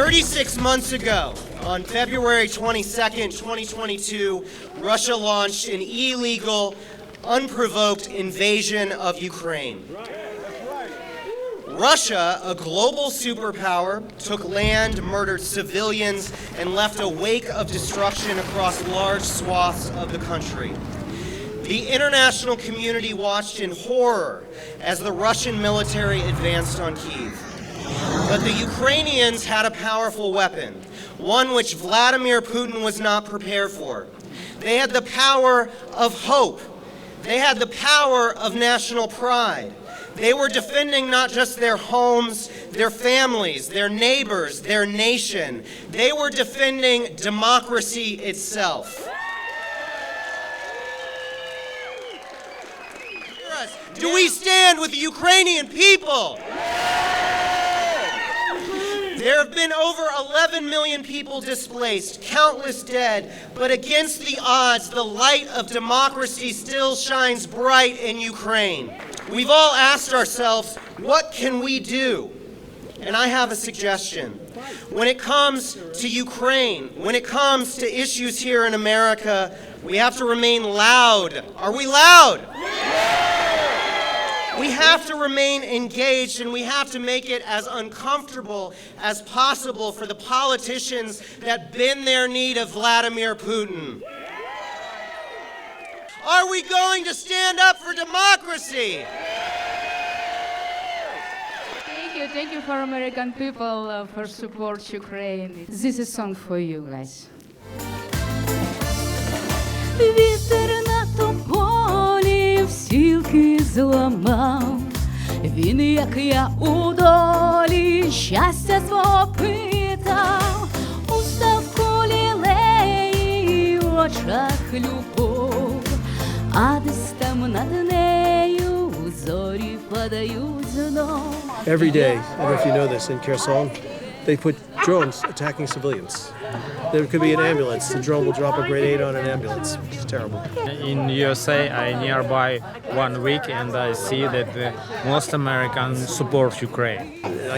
36 months ago, on February 22nd, 2022, Russia launched an illegal, unprovoked invasion of Ukraine. Russia, a global superpower, took land, murdered civilians, and left a wake of destruction across large swaths of the country. The international community watched in horror as the Russian military advanced on Kyiv. But the Ukrainians had a powerful weapon, one which Vladimir Putin was not prepared for. They had the power of hope. They had the power of national pride. They were defending not just their homes, their families, their neighbors, their nation. They were defending democracy itself. Do we stand with the Ukrainian people? There have been over 11 million people displaced, countless dead, but against the odds, the light of democracy still shines bright in Ukraine. We've all asked ourselves, what can we do? And I have a suggestion. When it comes to Ukraine, when it comes to issues here in America, we have to remain loud. Are we loud? We have to remain engaged, and we have to make it as uncomfortable as possible for the politicians that bend their knee to Vladimir Putin. Are we going to stand up for democracy? Thank you for American people for support Ukraine. This is a song for you guys. Вітер на тополі всілки зламав, він, як я у долі, щастя свого питав, у ставку лілеї, в очах любов, а десь там над нею зорі падають знов. Every day, I don't know if you know this, in Kherson, they put drones attacking civilians. There could be an ambulance. The drone will drop a grenade on an ambulance. It's terrible. In USA, I nearby 1 week, and I see that most Americans support Ukraine.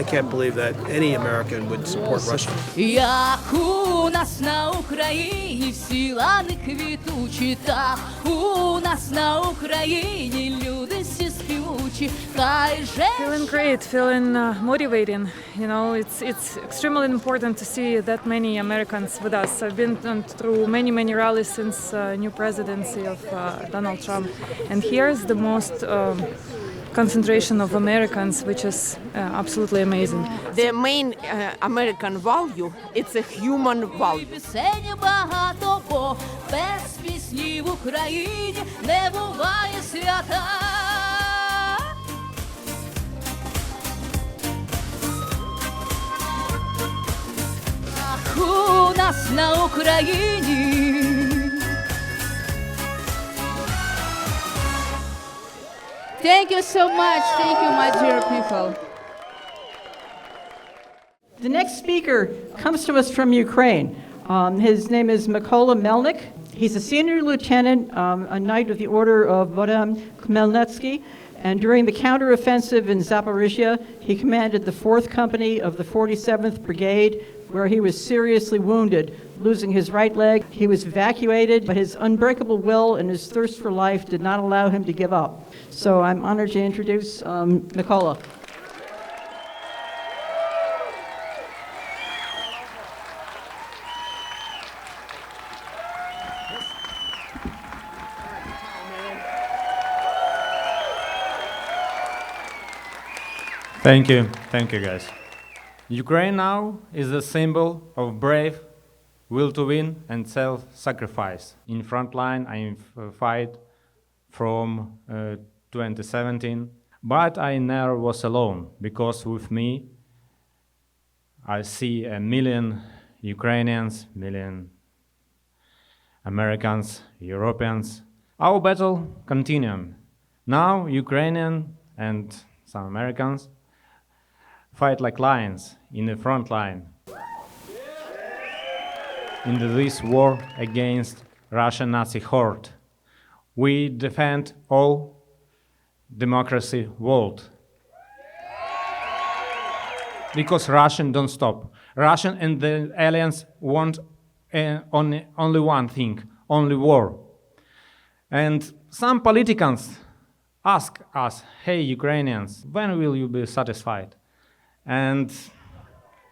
I can't believe that any American would support Russia. Як у нас на Україні всі лани квітучі, так у нас на Україні люди всі співучі, хай же. Feeling great, feeling motivating. You know, it's extremely important to see that many Americans with us. I've been through many rallies since new presidency of Donald Trump, and here's the most concentration of Americans, which is absolutely amazing. The main American value, it's a human value. Пісень багато, бо без пісні в Україні не буває свята. Ах, у нас на Україні. Thank you so much. Thank you, my dear people. The next speaker comes to us from Ukraine. His name is Mykola Melnyk. He's a senior lieutenant, a Knight of the Order of Melnyk, and during the counteroffensive in Zaporizhia, he commanded the 4th Company of the 47th Brigade, where he was seriously wounded, losing his right leg. He was evacuated, but his unbreakable will and his thirst for life did not allow him to give up. So I'm honored to introduce Mykola. Thank you guys. Ukraine now is a symbol of brave will to win and self-sacrifice. In front line, I fight from 2017, but I never was alone, because with me I see 1 million Ukrainians, million Americans, Europeans. Our battle continues. Now Ukrainian and some Americans fight like lions in the front line in this war against Russian Nazi horde. We defend all democracy world. Because Russians don't stop. Russia and the alliance want only one thing, only war. And some politicians ask us, hey, Ukrainians, when will you be satisfied? And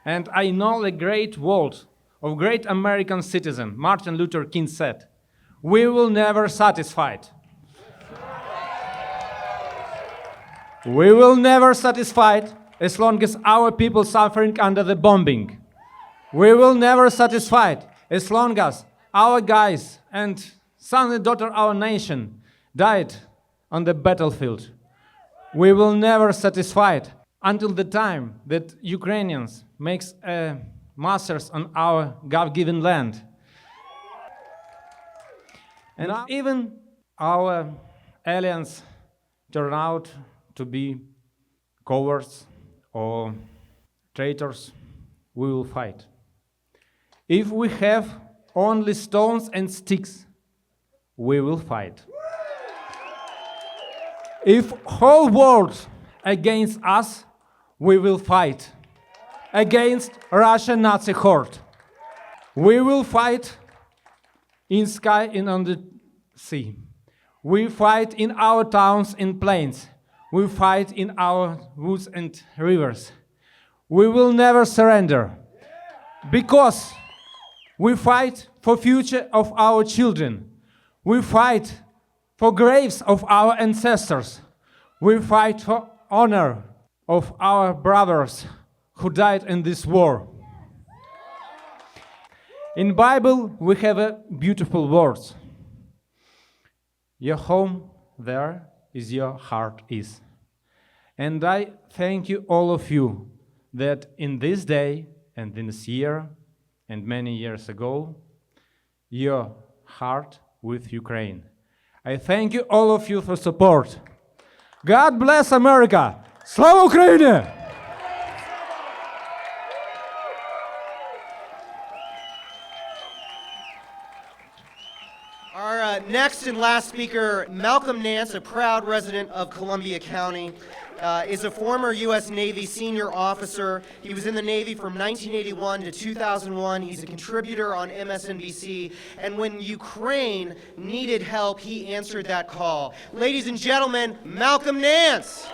I know the great words of great American citizen, Martin Luther King said, we will never satisfied. We will never satisfied as long as our people suffering under the bombing. We will never satisfied as long as our guys and son and daughter of our nation died on the battlefield. We will never satisfied until the time that Ukrainians makes masters on our God-given land. And even our allies turn out to be cowards or traitors, we will fight. If we have only stones and sticks, we will fight. If whole world against us, we will fight against Russian Nazi horde. We will fight in sky and on the sea. We fight in our towns and plains. We fight in our woods and rivers. We will never surrender because we fight for future of our children. We fight for graves of our ancestors. We fight for honor of our brothers who died in this war. In Bible, we have a beautiful words. Your home there is your heart is. And I thank you, all of you, that in this day and in this year and many years ago, your heart with Ukraine. I thank you, all of you, for support. God bless America! Slava Ukraini! Our next and last speaker, Malcolm Nance, a proud resident of Columbia County, is a former U.S. Navy senior officer. He was in the Navy from 1981 to 2001. He's a contributor on MSNBC. And when Ukraine needed help, he answered that call. Ladies and gentlemen, Malcolm Nance.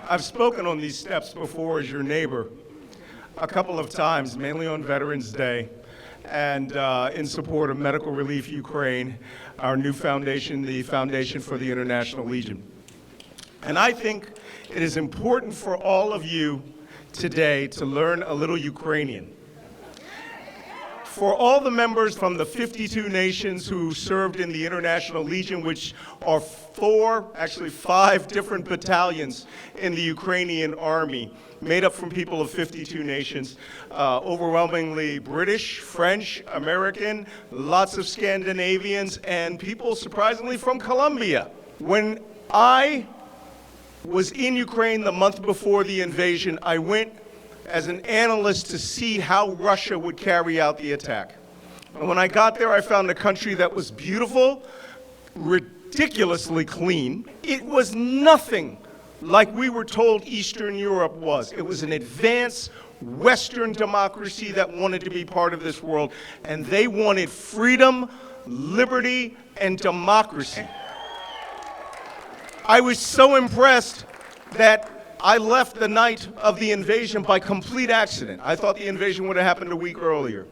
I've spoken on these steps before as your neighbor a couple of times, mainly on Veterans Day, and in support of Medical Relief Ukraine, our new foundation, the Foundation for the International Legion. And I think it is important for all of you today to learn a little Ukrainian. For all the members from the 52 nations who served in the International Legion, which are actually five different battalions in the Ukrainian army, made up from people of 52 nations, overwhelmingly British, French, American, lots of Scandinavians, and people surprisingly from Colombia. When I was in Ukraine the month before the invasion, I went as an analyst to see how Russia would carry out the attack. And when I got there, I found a country that was beautiful, ridiculously clean. It was nothing like we were told Eastern Europe was. It was an advanced Western democracy that wanted to be part of this world, and they wanted freedom, liberty, and democracy. I was so impressed that I left the night of the invasion by complete accident. I thought the invasion would have happened a week earlier.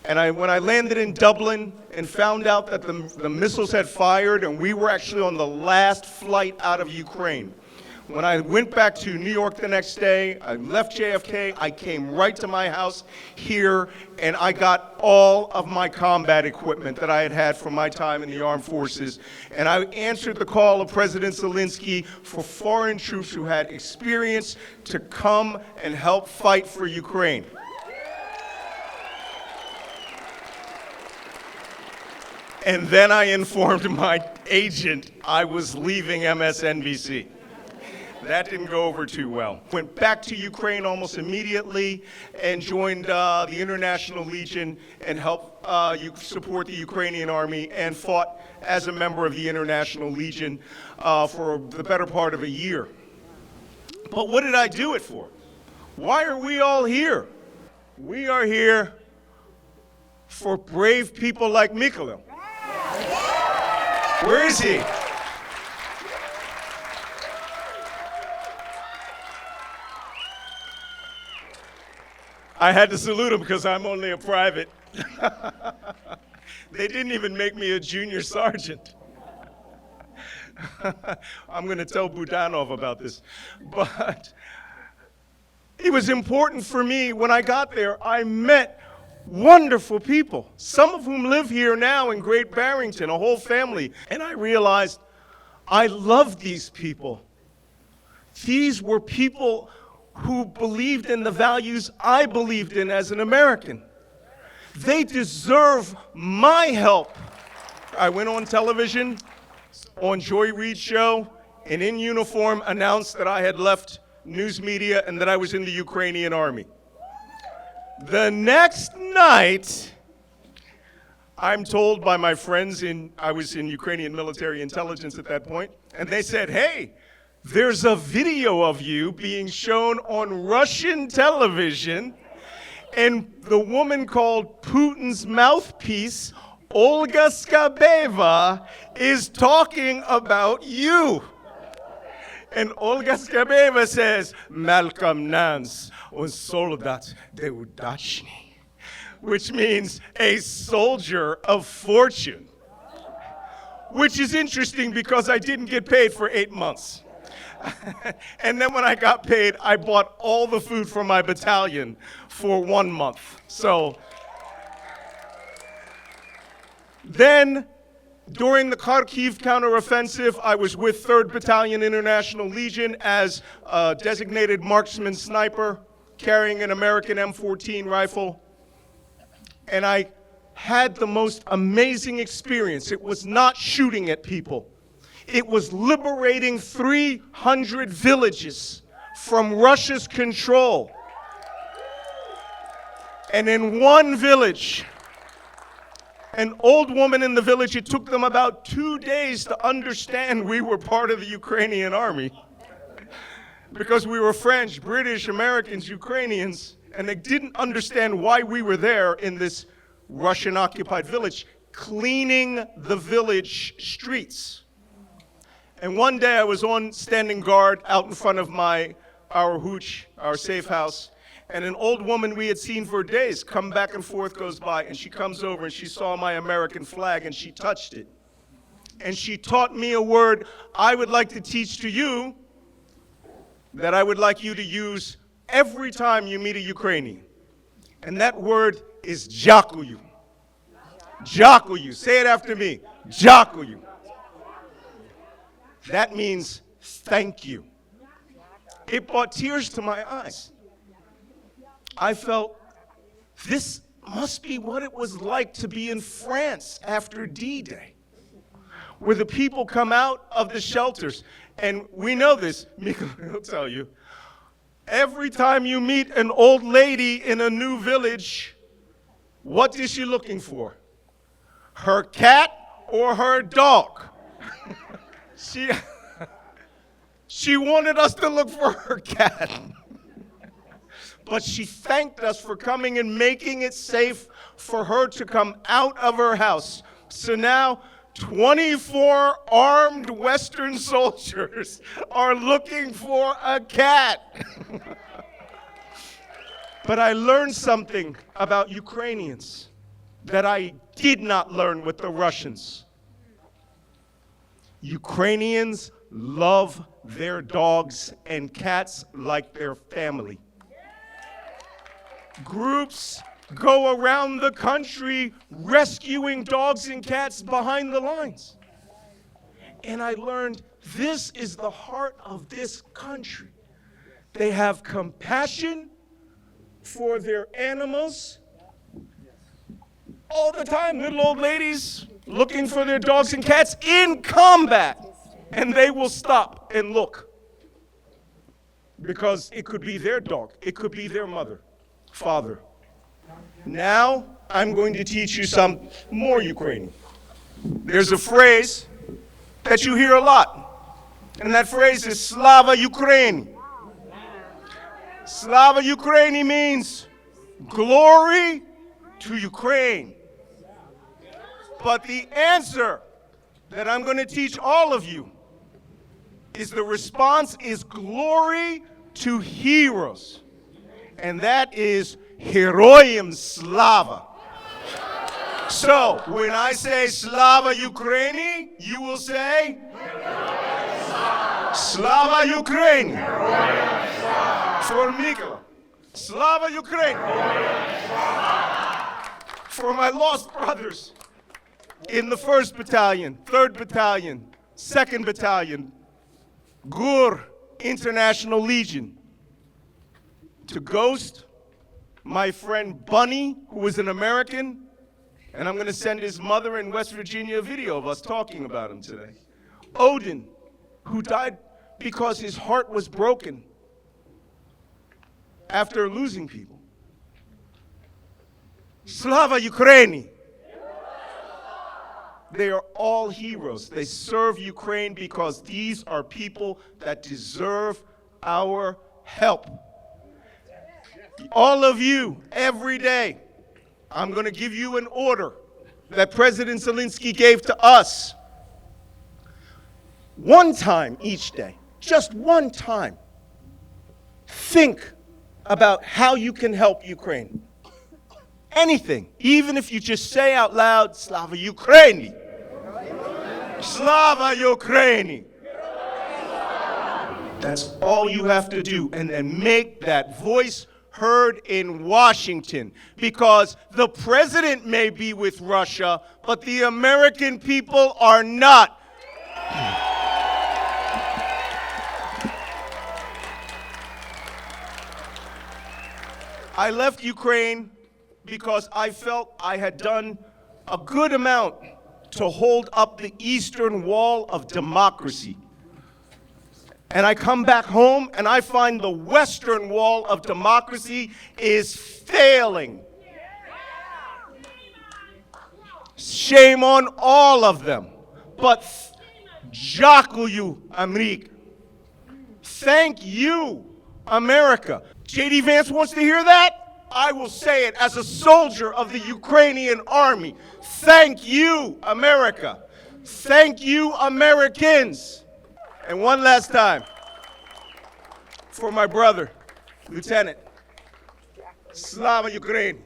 And when I landed in Dublin and found out that the missiles had fired and we were actually on the last flight out of Ukraine, when I went back to New York the next day, I left JFK, I came right to my house here, and I got all of my combat equipment that I had had from my time in the armed forces, and I answered the call of President Zelensky for foreign troops who had experience to come and help fight for Ukraine. And then I informed my agent I was leaving MSNBC. That didn't go over too well. Went back to Ukraine almost immediately and joined the International Legion and helped support the Ukrainian army and fought as a member of the International Legion for the better part of a year. But what did I do it for? Why are we all here? We are here for brave people like Mykola. Where is he? I had to salute him because I'm only a private. They didn't even make me a junior sergeant. I'm going to tell Budanov about this. But it was important for me when I got there. I met wonderful people, some of whom live here now in Great Barrington, a whole family. And I realized I loved these people. These were people who believed in the values I believed in as an American. They deserve my help. I went on television, on Joy Reid's show, and in uniform announced that I had left news media and that I was in the Ukrainian army. The next night, I'm told by my friends I was in Ukrainian military intelligence at that point, and they said, hey, there's a video of you being shown on Russian television, and the woman called Putin's mouthpiece, Olga Skabeva, is talking about you. And Olga Skabeva says, Malcolm Nance, un soldat de udachny, which means a soldier of fortune. Which is interesting because I didn't get paid for 8 months. And then when I got paid, I bought all the food for my battalion for 1 month. So then, during the Kharkiv counteroffensive, I was with 3rd Battalion International Legion as a designated marksman sniper, carrying an American M14 rifle. And I had the most amazing experience. It was not shooting at people. It was liberating 300 villages from Russia's control. And in one village, an old woman in the village, it took them about 2 days to understand we were part of the Ukrainian army. Because we were French, British, Americans, Ukrainians, and they didn't understand why we were there in this Russian-occupied village, cleaning the village streets. And one day I was on standing guard out in front of our hooch, our safe house, and an old woman we had seen for days come back and forth goes by, and she comes over and she saw my American flag and she touched it. And she taught me a word I would like to teach to you that I would like you to use every time you meet a Ukrainian. And that word is "Дякую." Дякую. Say it after me. Дякую. That means thank you. It brought tears to my eyes. I felt this must be what it was like to be in France after D-Day, where the people come out of the shelters. And we know this, Mykola will tell you. Every time you meet an old lady in a new village, what is she looking for? Her cat or her dog? She wanted us to look for her cat. But she thanked us for coming and making it safe for her to come out of her house. So now 24 armed Western soldiers are looking for a cat. But I learned something about Ukrainians that I did not learn with the Russians. Ukrainians love their dogs and cats like their family. Groups go around the country rescuing dogs and cats behind the lines. And I learned this is the heart of this country. They have compassion for their animals all the time. Little old ladies looking for their dogs and cats in combat. And they will stop and look. Because it could be their dog. It could be their mother, father. Now, I'm going to teach you some more Ukrainian. There's a phrase that you hear a lot. And that phrase is Slava Ukraini. Slava Ukraini means glory to Ukraine. But the answer that I'm going to teach all of you is the response is glory to heroes. And that is Heroyam Slava. So, when I say Slava Ukraini, you will say Slava Ukraini. For Mykola. Slava Ukraini. For my lost brothers in the 1st Battalion, 3rd Battalion, 2nd Battalion, Gur International Legion. To Ghost, my friend Bunny, who was an American, and I'm going to send his mother in West Virginia a video of us talking about him today. Odin, who died because his heart was broken after losing people. Slava Ukraini. They are all heroes. They serve Ukraine because these are people that deserve our help. All of you, every day, I'm going to give you an order that President Zelensky gave to us. One time each day, just one time, think about how you can help Ukraine. Anything, even if you just say out loud, Slava Ukraini. Slava Ukraini. That's all you have to do, and then make that voice heard in Washington, because the president may be with Russia, but the American people are not. I left Ukraine because I felt I had done a good amount to hold up the eastern wall of democracy. And I come back home and I find the western wall of democracy is failing. Shame on all of them. But Дякую, America. Thank you, America. J.D. Vance wants to hear that? I will say it as a soldier of the Ukrainian army. Thank you, America. Thank you, Americans. And one last time, for my brother, Lieutenant, Slava Ukraine.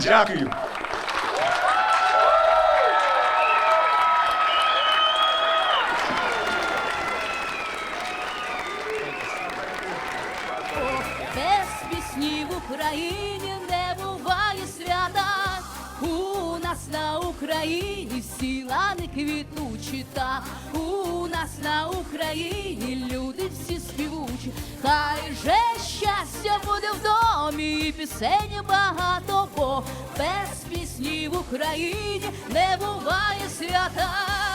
Дякую. Без пісні в Україні не буває свята. У нас на Україні всі лани квітучі, та у нас на Україні люди всі співучі. Хай же щастя буде в домі і пісень багато, бо без пісні в Україні не буває свята.